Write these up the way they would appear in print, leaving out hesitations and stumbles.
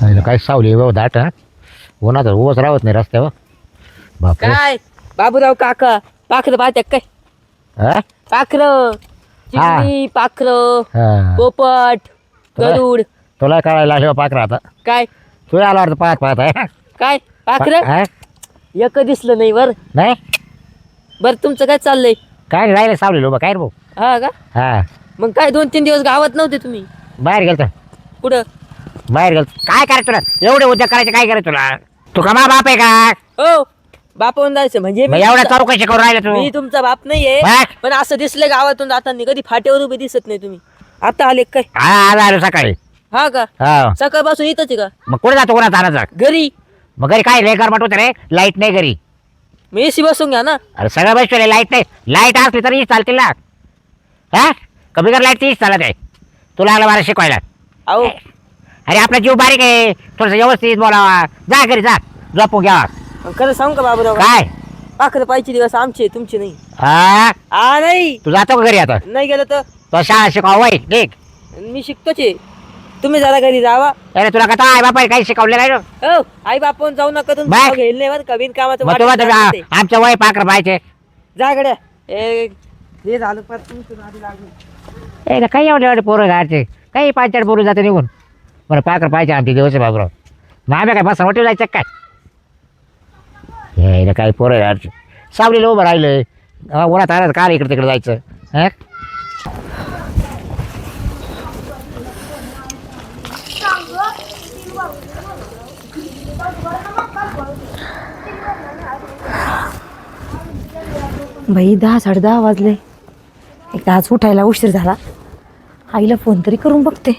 काय सावली बाबा दाट हा उन्हात उभंच राहत नाही रस्त्यावर बापरे काय बाबूराव काका पाखरं पाहत्या काय हा? पाखरं चिमणी पाखरं हा. पोपट गरुड तुला कळायला लागलं पाकरा आता काय तू आला वाटतं पाहत पाहत आहे काय पाखरं हा? एक दिसलं नाही बर नाही बर तुमचं काय चाललंय काय नाही राहिले सावली लोक काय रे भाऊ हा का हा मग काय 2-3 दिवस गावात नव्हते तुम्ही बाहेर गेलतो कुठं बाहेर गेलतो काय करायचं तुला एवढे उद्योग करायचे काय करायचं तुला तू का मा बाप आहे का हो बापावून जायचं म्हणजे मग एवढ्या चौकशी करून राहिला तू मी तुमचा बाप नाहीये बघ. पण असं दिसलं गावातून जाताना कधी फाट्यावर उभे दिसत नाही तुम्ही आता आले काय हा आला आलो सकाळी हा का हा सकाळपासून इथंच आहे का मग कुठे जातो कोणा आणायचा घरी मग घरी काय लय गरमट होतं रे लाईट नाही घरी मी एसी बसून घ्या ना अरे सगळं बसतो लाईट नाही लाईट असली तरी चालतील ना हा कमी कर लाईट तीच चालत आहे तुला आला मला शिकवायला अहो अरे आपला जीव बारीक आहे थोडस व्यवस्थित बोलावा जा घरी जा झोपू घ्या मग खरं सांग का बाबूराव काय पाखरं पाहिजे दिवस आमचे तुमचे नाही हा नाही तू जातो का घरी आता नाही गेलं तर तो शाळा शिकवा वय ठीक मी शिकतोच आहे तुम्ही जरा घरी जावा अरे तुला का आई बापा काही शिकवलं नाही ना? हो आई बापून जाऊ नका तुमचं बाय. नाव घेईल नाही बरं का बिनकामाचं मग वाटत तुम्हाला नाही ते. आमच्या वय पाकर पाहिजे जा गड्या हे झालं पर तुमचं नादी लागलं. काही एवढे एवढे पोरं घालचे काही पाच पोरं जाते निघून बरं पाकर पाहिजे आमचे दिवस बाबराव आम्ही काय बस मोठे जायचं काय हे काही पोरं घालचे सावलीला उभं राहिलं उन्हात आलं काय इकडे तिकडे जायचं हा बाई 10-10:30 वाजले एकदा आज उठायला उशीर झाला आईला फोन तरी करून बघते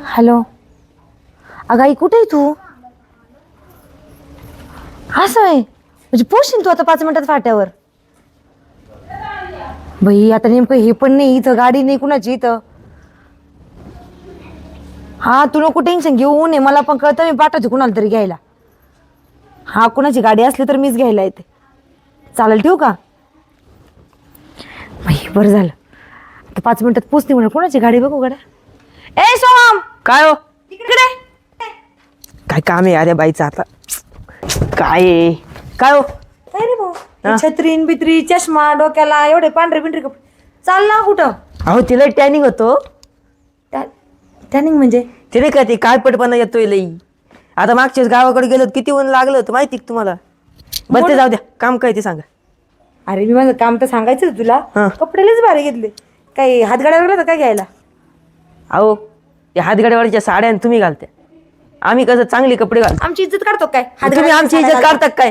हॅलो अगं आई कुठे आहे तू असं आहे म्हणजे पोचशील तू आता 5 मिनिटात फाट्यावर बाई आता नेमकं हे पण नाही इथं गाडी नाही कुणाची इथं हा तू नको टेन्शन घेऊ नये मला पण कळतं मी पाठवते कुणाला तरी घ्यायला हा कुणाची गाडी असली तर मीच घ्यायला येते चालेल ठेवू का बाई बरं झालं आता 5 मिनिटात पोचते म्हणून कोणाची गाडी बघू गाड्या ए सोहम काय हो इकडे काय काम आहे अरे बाईचं आता काय आहे? काय हो काय रे भाऊ छत्रीन बित्री चष्मा डोक्याला एवढे पांढरे पिंढरे कपडे चाल ना कुठं अहो तिला टॅनिंग होतो टॅनिंग म्हणजे तिने काय ते काळपटपणा येतोय लई आता मागच्याच गावाकडे गेलो किती ऊन लागलं होतं माहिती का तुम्हाला बरं ते जाऊ द्या काम काय ते सांगा अरे मी माझं काम तर सांगायचं होतं तुला हा. कपडेच भारी घेतले काही हातगाड्यावर गेला काय घ्यायला अहो या हातगाड्यावरच्या साड्या आणि तुम्ही घालत्या आम्ही कसं चांगले कपडे घालतो आमची इज्जत काढतो काय तुम्ही आमची इज्जत काढतात काय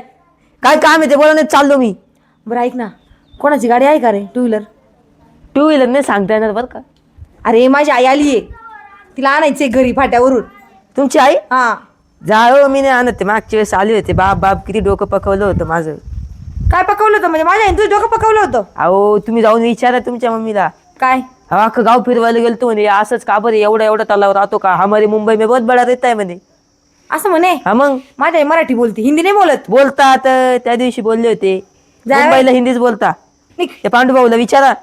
काय काम आहे ते बोलवण्यात चाललो मी बरं ऐक ना कोणाची गाडी आहे का रे 2 व्हीलर 2 व्हीलर नाही सांगता येणार बरं का अरे माझी आई आली आहे तिला आणायचंय घरी फाट्यावरून तुमची आई हा जाओ मी नाही आणत ते मागच्या वेळेस आले होते बाप किती डोकं पकवलं होतं माझं काय पकवलं होतं म्हणजे माझ्या तुझं डोकं पकवलं होतं अहो तुम्ही जाऊन विचारा तुमच्या मम्मीला काय अहो अख्खं गाव फिरवायला गेलतो म्हणे असंच का बरं एवढा तलाव राहतो का हमारे मुंबई में बहुत बडा रहता है म्हणे असं म्हणे हा मग माझी आई मराठी बोलते हिंदी नाही बोलत बोलतात त्या दिवशी बोलले होते जाय. मुंबईला हिंदीच बोलता निघ. त्या पांडुभाऊला विचारा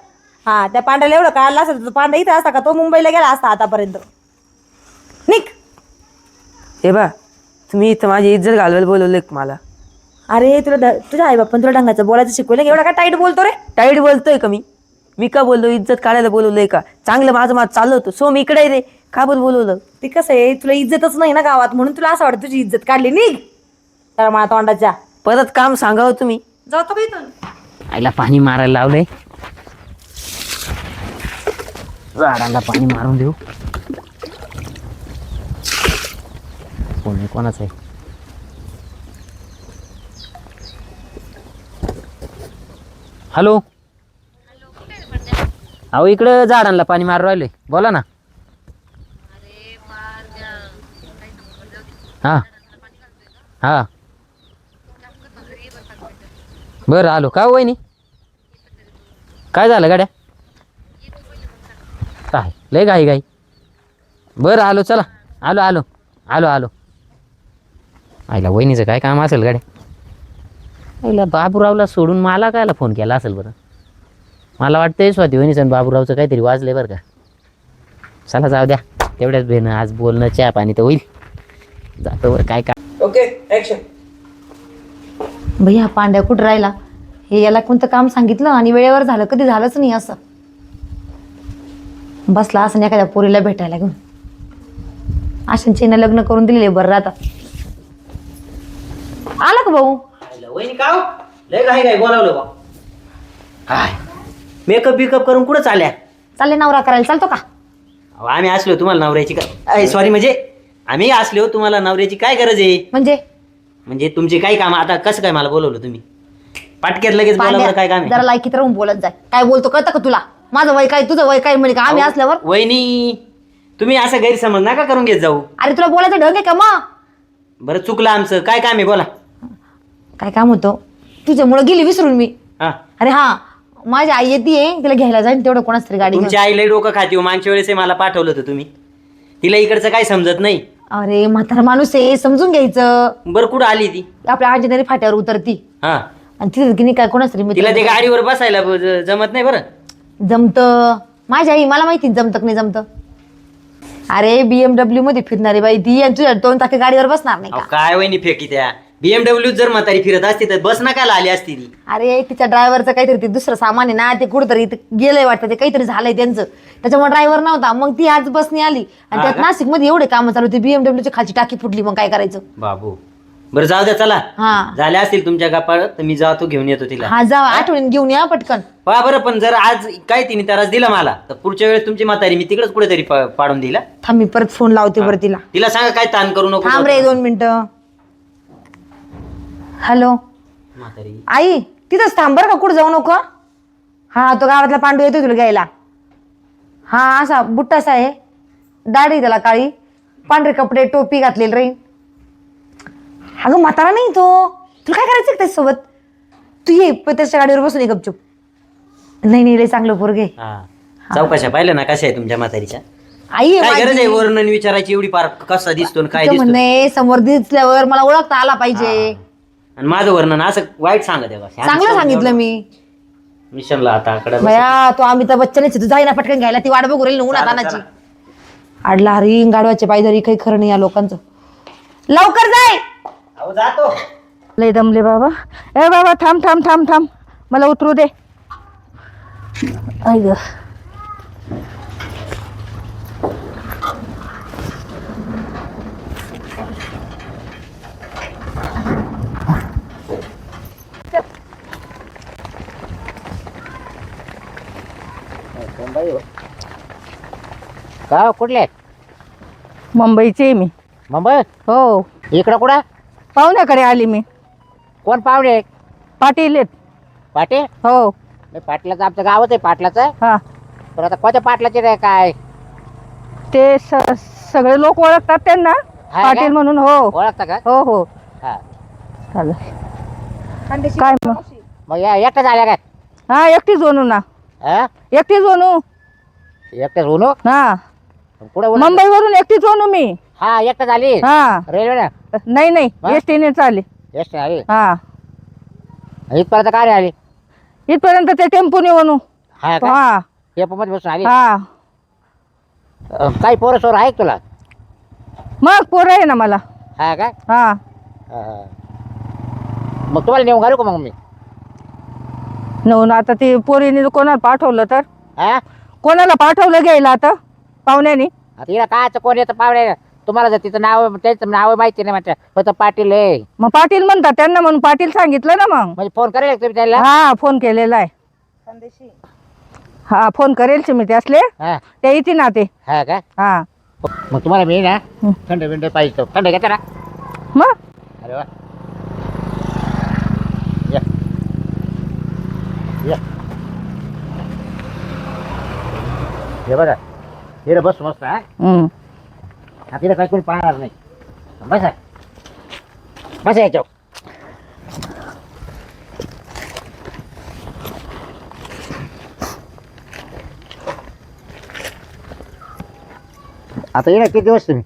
हा त्या पांढऱ्याला एवढं काढला असता तो पांढरा इथं असता का तो मुंबईला गेला असता आतापर्यंत निघ हे बा तुम्ही इथं माझी इज्जत घालवायला बोलवले मला अरे तुझ्या आई बाप्पा तुला ढंगाचं बोलायचं शिकवलं एवढा काय टाईट बोलतो रे टाईट बोलतोय का मी का बोललो इज्जत काढायला बोलवलंय का चांगलं माझं चाललं होतं सो मी इकडे रे का बरं बोलवलं ते कसं आहे तुला इज्जतच नाही ना गावात म्हणून तुला असं वाटतं तुझी इज्जत काढली निघ तर मला तोंडाच्या परत काम सांगावं तुम्ही जातो का इथून आईला पाणी मारायला लावलंय झाडांना पाणी मारून देऊ कोण कोणाचं आहे हॅलो अहो इकडं झाडांना पाणी मारून राहिलंय बोला ना हां हां बरं आलो का वहिनी काय झालं गाड्या काय लय घाई बरं आलो चला आलो आलो आलो आलो आईला वहिनीचं काय काम असेल गाड्या आईला बाबूरावला सोडून मला कायला फोन केला असेल बरं मला वाटतं स्वाती वहिनीचं आणि बाबूरावचं काहीतरी वाजलंय बरं का चला जाऊ द्या तेवढ्याच बेन आज बोलणं चहा पाणी तर होईल. जातो बरं काय काय. Okay action. भैया पांड्या कुठं राहिला? हे याला कोणतं काम सांगितलं आणि वेळेवर झालं, कधी झालंच नाही असं. बसला असं एखाद्या पोरीला भेटायला घेऊन. आशांचीनं लग्न करून दिलेले बरं राहतात. आला का भाऊ? वहिनी का हो? लय काय बोलावलं बा. काय मेकअप बिकअप करून कुठं चालल्या? चालले नवरा करायला, चालतो का? अहो, आम्ही असलो तुम्हाला नवऱ्याची काय सॉरी म्हणजे आम्ही असलो तुम्हाला नवऱ्याची काय गरज आहे? म्हणजे तुमचे काय काम आता कसं काय मला बोलवलं तुम्ही? पाटक्यात लगेच बोलावलं काय काम जरा आहे? लायकीत राहून बोलत जाय. काय बोलतो कळतं का तुला? माझं वय काय तुझं वय काय म्हणे का आम्ही असल्यावर? वहिनी तुम्ही असं गैरसमज नका करून घेत जाऊ. अरे तुला बोलायचं ढंग आहे का मग? बरं चुकलं आमचं काय काम आहे बोला. काय काम होतं? तुझ्यामुळे गेली विसरून मी. हा अरे हा, माझी आई येते, तिला घ्यायला जाईन तेवढं कोणाच तरी गाडी घेऊन. तुमच्या आईला डोकं खाती हो. मागच्या वेळेस मला पाठवलं होतं तुम्ही. तिला इकडचं काय समजत नाही. अरे म्हातारा माणूस आहे, समजून घ्यायचं. बरं कुठं आली ती? आपल्या अंजनेरी फाट्यावर उतरती हा आणि तिथे की नाही काय कोणाच तरी तिला ते मित्र गाडीवर बसायला जमत नाही बरं. जमत. माझी आई मला माहिती जमत नाही जमत. अरे BMW मध्ये फिरणारी बाई ती, आणि तुझ्या 2 चाकी गाडीवर बसणार नाही अहो, का? काय वहिनी फेकी त्या BMW जर म्हातारी फिरत असती तर बस नका आली असती ती. अरे तिच्या ड्रायव्हरचं काहीतरी ते दुसरं सामान आहे ना, ते कुठंतरी गेलंय वाटतं, ते काहीतरी झालंय त्यांचं, त्याच्यामुळे ड्रायव्हर नव्हता. मग ती आज बसने आली आणि त्यात नाशिक मध्ये एवढे कामं चालू होते, BMWची खालची टाकी फुटली. मग काय करायचं? बाबू बरं जाऊ द्या चला. हा झाल्या असतील तुमच्या गप्पा तर मी जातो घेऊन येतो तिला. हा जा, आठवणीने घेऊन या पटकन. पहा बरं पण जर आज काय तिने त्रास दिला मला तर पुढच्या वेळेस तुमची म्हातारी मी तिकडेच कुठेतरी पाडून दिला. थांब मी परत फोन लावते बरं तिला. तिला सांगा काय ताण करू नको. थांब रे 2 मिनिटं. हॅलो म्हातारी आई, तिथंच थांब बरं का, कुठं जाऊ नको. हा तो गावातला पांडू येतो तुला घ्यायला. हा असा बुट्टासा आहे, दाढी त्याला काळी, पांढरे कपडे, टोपी घातलेली रे. अगं म्हातारा नाही तो, तुला काय करायचं त्याच्यासोबत? तू ये त्याच्या गाडीवर बसून ये गपचूप. नाही लय चांगलं पोरगे. हा चौकशा पाहिलं ना कशा आहे तुमच्या म्हातारीच्या? आई आहे काय गरज माझी. आहे वर्णन विचारायची एवढी पार कसा दिसतो आणि काय तिचं दिसतो? म्हणणे समोर दिसल्यावर मला ओळखता आला पाहिजे. आणि माझं वर्णन असं वाईट सांगत आहे का? चांगलं सांगितलं मी. मिशनला आता आकडे भया तो अमिताभ बच्चन तू जाईना पटकन घ्यायला, ती वाट बघू राहील उन्हात आणायची. आडला हरी गाडवाचे पायधरी, काही खरं नाही या लोकांचं. लवकर जाय. जातो. लय दमले बाबा. ए बाबा थांब थांब थांब थांब, मला उतरू दे. ऐक का कुठले? मुंबईची आहे मी. मुंबई? हो, इकडं कुठं? पाहुण्याकडे आली मी. कोण पाहुणे? पाटील आहेत. पाटील? हो. पाटलाचं आमचं गावच आहे पाटलाचं. हा, पण आता कोणत्या पाटलाचे रे काय? ते सगळे लोक ओळखतात त्यांना का? पाटील म्हणून. हो ओळखता का? हो हो हा चालेल. काय मग? मग या एकटं झाल्या काय? हा, एकटीच बनू ना, हा एकटीच बनू. एकटंच होणू? हा, पुढे मुंबईवरून एकटीच बनू मी. हा एकटं झाली हा, रेल्वे ना? नाही हा? एसटीने चालली. ಎಷ್ಟು ಆಗಿ हा, इथपर्यंत काय आली इथपर्यंत ते टेम्पोने बनू. हा का हा टेम्पोमध्ये बसून आली हा, काही पोरं सोर आहे का तुला मग पोरं आहे ना मला. हा का हा, मग तुम्हाला नेऊन घालू का मग मी नेऊन आता ती पोरीने कोणाला पाठवलं तर, हा कोणाला पाठवलं घ्यायला आता पाहुण्याने. आता हिला कायचं कोण येतं पाहुणे तुम्हाला जर तिचं नाव त्याचं नाव माहिती नाही म्हणतात फक्त पाटील आहे मग पाटील म्हणतात त्यांना, म्हणून पाटील सांगितलं ना. मग म्हणजे फोन करेल का तुम्ही त्याला हा, फोन केलेला आहे. हा, फोन करेल मी त्यासले, हा ते येते ना ते. हा का हा, मग तुम्हाला मी ना थंड बिंड पाहिजे तो थंड घेता ना मग अरे वा या या हे बघा तिकडे बस मस्त हा हम्म. तिकडे काही कोणी पाहणार नाही बसा बसा याच्यावर आता येणार किती दिवस तुम्ही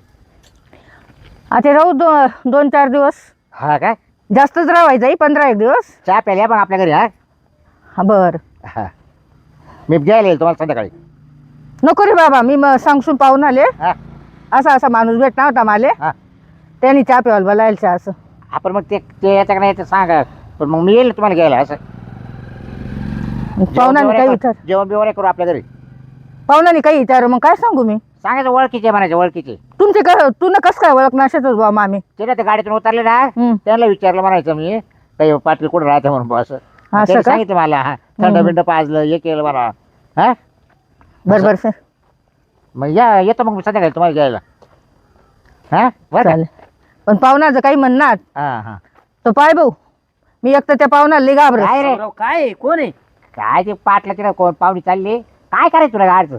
आता राहू 2-4 दिवस. हा का जास्तच राहायचं 15-1 दिवस. चहा प्यायला मग आपल्या घरी हा हा, बर. हा मी घ्यायला येईल तुम्हाला संध्याकाळी नको रे बाबा, मी मग सांगसून पाहून आले. हा असा असा माणूस भेटला होता मला, हा त्यांनी चहा प्यावायला बोलायला असं. आपण मग ते याचं का नाही ते सांगा, पण मग मी येईल तुम्हाला घ्यायला असं. पाहुण्याने काही विचार जेवण बिवण करू आपल्या घरी. पाहुण्याने काही विचार मग काय सांगू मी. सांगायचं ओळखीचे म्हणायचे ओळखीचे. तुमचे तू न कसं काय ओळख नसेच बा मामी. ते ते गाडीतून उतरले ना, त्यांना विचारलं म्हणायचं मी काही पाटील कुठं राहते म्हणून बस. असं का? सांगितलं मला, हा थंड बिंड पाजलं हे केलं मला. हा बरोबर सर, मग येतो मग संध्याकाळी तुम्हाला घ्यायला. हा बरं चालेल. पण पाहुण्याचं काही म्हणणार हा हा तो पाय भाऊ, मी एक तर त्या पाहुण्याला लई घाबरत. काय रे बाबूराव, काय कोण आहे? काय ते पाटला तिला कोण पाहुणी चालली, काय करायचं तुला गाडचं.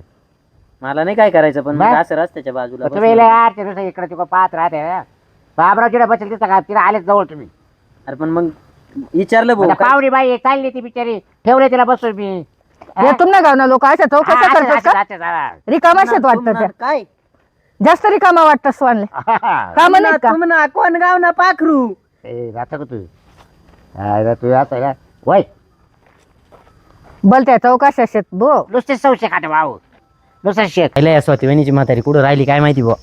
मला नाही काय करायचं, पण बा? मग असं रस्त्याच्या बाजूला तुम्ही बसलो. यार ते इकडे तिकडे पाहत राहते. बाबराव तिला बसेल तिथं का तिला आलेच जवळ तुम्ही. अरे पण मग विचारलं भाऊ आता काय? पाहुणी बाई चालली ती बिचारी, ठेवले तिला बसून मी. हे तुमना गावना लोक अशा चौकशा करतात का? रिकामा शेत वाटतं त्या, काय जास्त रिकामा वाटतं स्वानले. काम नाहीत का? तुमना कोण गाव ना पाखरू? राहता का तू तू आता का वय बोलत्या चौकशा शेत बो. नुसते सौशे खाते भाऊ, नुसतं शेत. पहिल्या या स्वाती वहिनीची म्हातारी कुठं राहिली काय माहिती बुवा.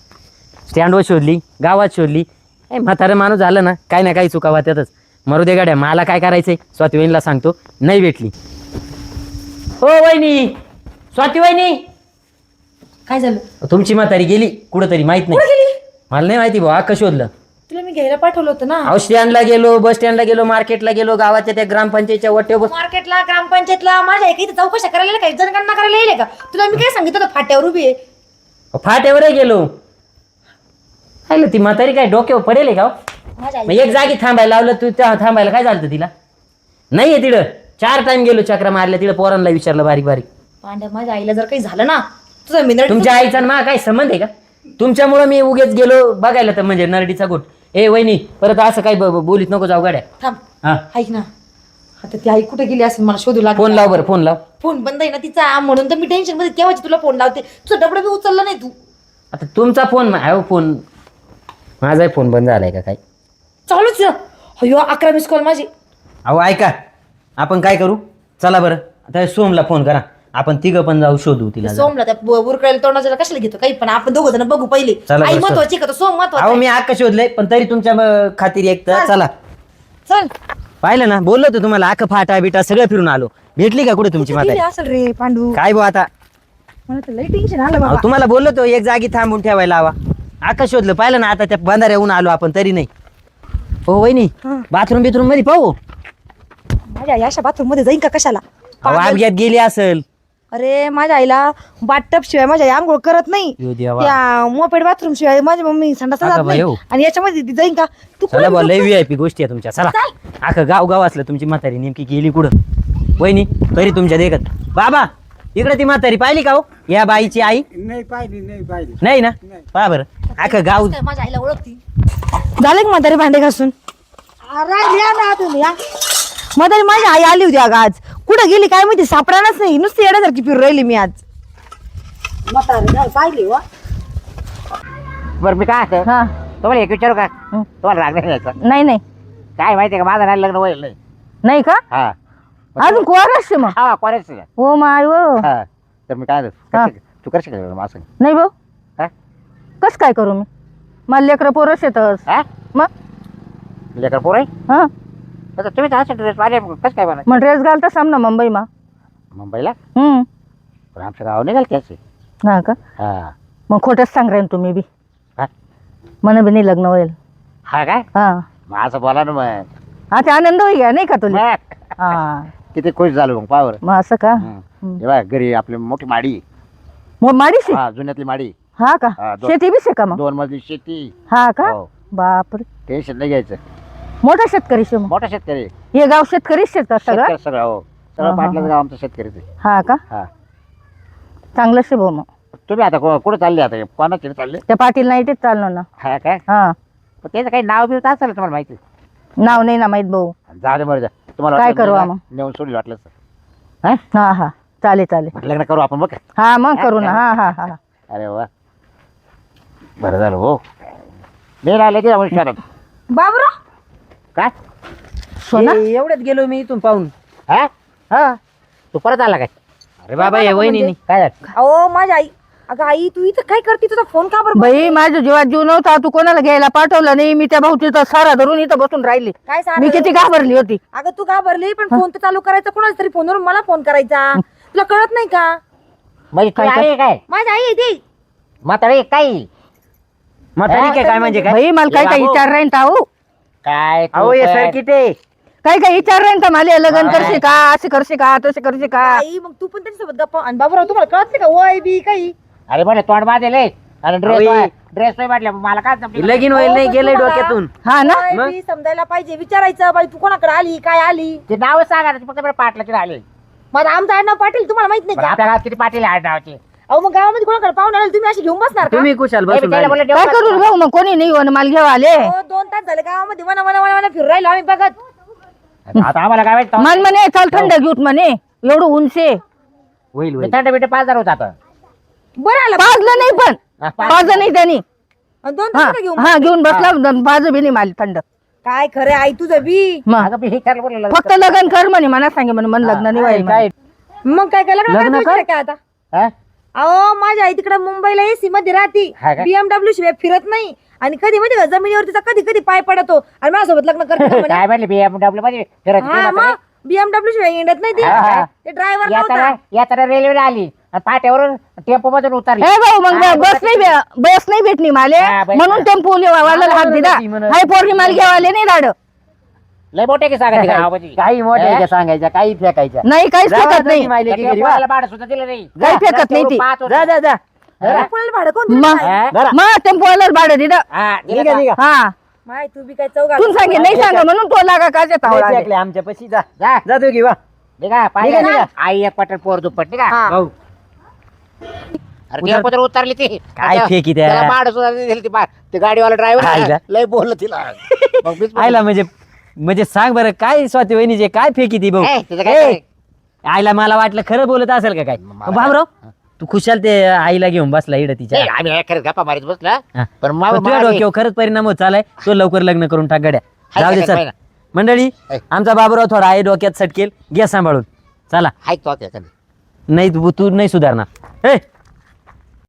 स्टँडवर शोधली, गावात शोधली. म्हातारं माणूस झालं ना, काही ना काही चुकावा त्यातच. मरू दे गाड्या, मला काय करायचंय स्वाती वहिनीला सांगतो. नाही भेटली. हो वहिनी, स्वाती वहिनी, काय झालं? तुमची म्हातारी गेली कुठंतरी, माहित नाही. मला नाही माहिती भाऊ, अख्खं शोधलं. तुला मी घ्यायला पाठवलं होतं ना. अहो स्टँडला गेलो, बस स्टँडला गेलो, मार्केटला गेलो, गावाच्या त्या ग्रामपंचायतच्या वट्यावर मार्केटला, ग्रामपंचायतला, माझ्या इथे चौकशा करायला काही जनगणना करायला येईल का? तुला मी काय सांगितलं होतं, फाट्यावर उभी आहे. फाट्यावरही गेलो. आयलं ती म्हातारी काय डोक्यावर पडेल आहे का हो? माझ्या मग एक जागी थांबायला लावलं, तू त्या थांबायला काय झालं तिला? नाहीये तिकडं. 4 टाइम गेलो चक्रा मारल्या तिला, पोरांना विचारलं बारीक बारीक. पांड्या, माझ्या आईला जर काही झालं ना, तुझा मिनट तुमच्या आईचा आणि मा काय संबंध आहे का? तुमच्यामुळं मी उगेच गेलो बघायला, तर म्हणजे नरडीचा गोट. ए वहिनी, परत असं काही बोलीत नको जाऊ गाड्या. थांब, हा ऐक ना. आता ती आई कुठे गेली असेल, मला शोधू लागली. फोन लाव बरं, फोन लाव. फोन बंद आहे ना तिचा, म्हणून तर मी टेन्शन मध्ये केव्हाची तुला फोन लावते. तुझा डबडा बी उचलला नाही तू. आता तुमचा फोन अहो फोन माझाही फोन बंद झालाय का काय? चालूच आहे. अयो 11 मिस कॉल माझी. अहो ऐका, आपण काय करू, चला बरं आता सोमला फोन करा, आपण तिघं पण जाऊ शोधू तिला. सोमला त्या बुरकळायला तोंडाला कशाला घेतो काही, पण आपण दोघं जण बघू पहिले. चला आई बरं, महत्वाची का तो सोम महत्वाचा अहो आहे? मी अख्खा शोधलंय, पण तरी तुमच्या खातीर एक तर चला. चल. पाहिलं ना, बोललो होतो तुम्हाला, अख्खा फाटा बिटा सगळं फिरून आलो. भेटली का कुठे तुमची कुठे गेली म्हातारी? असेल रे पांडू. काय भाऊ आता, मला तर लई टेन्शन आलं अहो, बाबा. तुम्हाला बोललो तो एक जागी थांबून ठेवायला हवा. अख्खा शोधलं, पाहिलं ना, आता त्या बंधाऱ्याहून आलो आपण तरी नाही. हो वहिनी, बाथरूम बिथरूम मध्ये पाहू. माझ्या आई अशा बाथरूम मध्ये जाईन का कशाला? अहो अपघात गेली असेल. अरे माझ्या आईला बाथटब शिवाय माझ्या आई आंघोळ करत नाही. यो देवा. त्या मोपेड बाथरूम शिवाय माझी मम्मी संडास अगं जात नाही. बाई, आणि याच्यामध्ये ती जाईन का? तू चला कुठे बा, लय VIP गोष्टी आहे तुमच्या. चला, अख्खं गाव गाव असलं तुमची म्हातारी नेमकी गेली कुठं. वहिनी तरी तुमच्या देखत. बाबा इकडे ती म्हातारी पाहिली का हो, या बाईची आई? नाही ना, पहा बरं, अख्खं गाव. माझ्या आईला ओळखती. झाले का म्हातारी भांडे घासून? म्हातारी माझी आई आली होती अगं आज. कुठं गेली काय माहिती, सापडानच नाही. नुसती येण्यासारखी फिरून राहिली मी आज. बरं मी काय असं हा तुम्हाला एक विचारू का, तुम्हाला राग नाही यायचा? नाही नाही काय माहितीये का, माझं नाही लग्न व्हायला नाही. नाही का? हा अजून कोण असते मग? हा कॉलेज. हो माय हो. हा तर मी काय हा. तू करशील का माझं? नाही भाऊ, हा कस काय करू मी? मला लेकरं पोरं शेतच हा मग. लेकर पोर आहे हा आता तुम्ही असं ड्रेस माझ्या कसं काय बनवायचं मग ड्रेस घालता सामना मुंबई मा. मुंबईला? हम्म. पण आमच्या गाव निघाल त्याचे. हा का? हा मग खोटंच सांग रे तुम्ही बी. हा मला बी नाही लग्न होईल. हा काय हा मग असं बोला ना मग. हा ते आनंद होई घ्या नाही का तुला? मग हा किती खुश झालो मग पावर. मग असं का? तेव्हा घरी आपली मोठी माडी. मग माडीशी? हा जुन्यातली माडी. हा का? हा, दोन- शेती बी शे का मग? 2 मजली शेती. हा का? हो. बापरे, टेन्शन नाही घ्यायचं. मोठा शेतकरी शे मग. मोठा शेतकरी. हे गाव शेतकरी शेत का सगळं? शेतकरी सगळं हो, हा, सगळं हा, पाटलाचं हा. गाव आमचं शेतकरीच आहे. हा का? हा चांगलं शे भाऊ. मग तुम्ही आता कुठे चालले, आता कोणाकडे चालले? त्या पाटील नाईटीत चाललो ना. हा काय हा पण त्याचं काही नाव बिव तर असेल तुम्हाला माहिती? नाव नाही ना माहित भाऊ. जा दे बरं जा. तुम्हाला काय वाटलं करू नाही मग? ना, नेऊन सोडली वाटलं तर. हा हा हा चालेल चालेल. लग्न करू आपण बघ. हा मग करू ना. हा हा हा अरे वा बरं झालं हो. मी राहिले की शहरात. बाबरा काय सोना एवढ्यात गेलो मी इथून पाहून. हा हा तू परत आला काय? अरे बाबा हे वहिनी काय झालं? अहो माझी आई, अगं आई तू इथं काय करते? तुझा फोन का बरं? बाई माझ्या जीवात जीव नव्हता, तू कोणाला घ्यायला पाठवलं नाही, मी त्या भाऊतीचा सारा धरून इथं बसून राहिली. काय सांग? मी किती घाबरली होती. अगं तू घाबरली, पण फोन तर चालू करायचा कोणाला तरी, फोनवरून मला फोन करायचा. तुला कळत नाही का? म्हणजे तू आहे काय माझी आई आहे ती. म्हातारी काय म्हातारी काय म्हणजे काय? बाई मला काय काय बाबू. विचार राहीन ताऊ, काय तू अहो हे काय? सर किती काय काय विचार राहीन तर मला लग्न करशी का, असे करशी का, तसे करशी का. आई मग तू पण त्यांच्यासोबत गप्पा. आणि बाबूराव तुम्हाला कळत नाही का? वय बी काही. अरे म्हणे तोंड बांधेल आणि अहो, ड्रेस वाटले मला काय जमलं? लगीन होईल नाही अहो, गेलंय तुम्हाला- डोक्यातून. हा ना. वय बी समजायला पाहिजे, विचारायचं बाई तू कोणाकडे आली, काय आली. ते नाव सांगा ना, फक्त पाटलाचे राहिले. मग आमचं आडनाव पाटील, तुम्हाला माहित नाही बरं, का? आपल्या गावात किती पाटील आहे आडनावाचे? अहो मग गावामध्ये कोणाकडे पाहून आले तुम्ही अशी घेऊन बसणार का? तुम्ही कुशाल ए, बसून मी त्याला राहिले. बोलले, काय देऊ करू का? भाऊ, मग कोणी नाही मला घेऊ आले. अहो, 2 तास झाले गावामध्ये वना वना वना वना फिरू राहिलो आम्ही बघत. आता आम्हाला काय माहित? मन म्हणे चल थंड घेऊत म्हणे, एवढं उंचे होईल मी होईल. थंड बिटे 5,000 होता आता. बरं आलं. पाजलं नाही, पण पाजलं नाही त्यांनी. आणि 2 हा तास घेऊन हा घेऊन बसला, पाज बी नाही मला थंड. काय खरं आई तुझं बी. मग अगं मी हे करायला बोललेलं. फक्त लग्न कर म्हणे, मला सांगे म्हणे, मन लग्न नाही व्हायला म्हणे. मग काय काय लग्न लग्न करायचं कर. विचार काय आता? हा? अहो माझी आई तिकडे मुंबईला एसी मध्ये राहती, हा का? BMW शिवाय फिरत नाही. आणि कधी मध्ये जमिनीवर तिचा कधी कधी पाय पडतो आणि माझ्यासोबत लग्न करते का म्हणे. काय म्हणले BMW मध्ये फिरत हा मग BMW शिवाय हिंडत नाही ती. हा, हा. ते ड्रायव्हर नव्हता. येताना रेल्वेला आली आणि पाट्यावरून टेम्पो मधून उतरली. ए भाऊ मग बस नाही भेटली मला, हा, बस म्हणून टेम्पो वाला हात दिला. ती म्हणत. हाय पोरगी मला घेवाले नाही दाड. लय मोठे की सांगा ते गावामध्ये. काही मोठ्या का सांगायच्या काही फेकायच्या. नाही काहीच जावा फेकत नाही, तुम्ही मायलेकी त्या घरी वा. टेम्पोवाल्याला भाडं सुद्धा दिलं नाही. काही फेकत नाही ती. पाहत होतो. जा जा जा. कोणाला भाडं कोण देतं मग काय? मग टेम्पोला भाडं दिलं. हा, दिलं निघा का? निघा. हा माय तू बी काय चौघा. तू सांगे नाही सांगा म्हणून तो लागा काय लय तावडा. फेकले आमच्या पशी जा. जा. जा तू घेवा. निघा, पाहिलं निघा, ना? निघा. आई एक पटल पोर दुप्पट निघा. हा. भाऊ अरे टेम्पो तर उतरली ती. काय फेकी त्या? त्याला भाडं सुद्धा नाही दिलं ती ते गाडीवाला आईला. ड्रायव्हर लय बोललं तिला. मग मीच बोललो. आयला म्हणजे सांग बरं काय स्वाती वहिनीचे काय फेकी ती भाऊ. ए, तिचं काय ए, काय? आईला मला वाटलं खरं बोलत असेल का काय. बाबराव तू खुशाल ते आईला घेऊन बसला इकडे तिच्या. नाही, आम्ही हे करत गप्पा मारीत बसला हा. पण पण तुझ्या डोक्यावर खरंच परिणाम होत चालाय. तो लवकर लग्न करून टाक गड्या. हाय जाऊ दे का सर. काय ना? मंडळी हाय. आमचा बाबूराव थोडा आहे डोक्यात सटकेल, घ्या सांभाळून. चला ऐकतो आता. नाही तू नाही सुधारणार. ए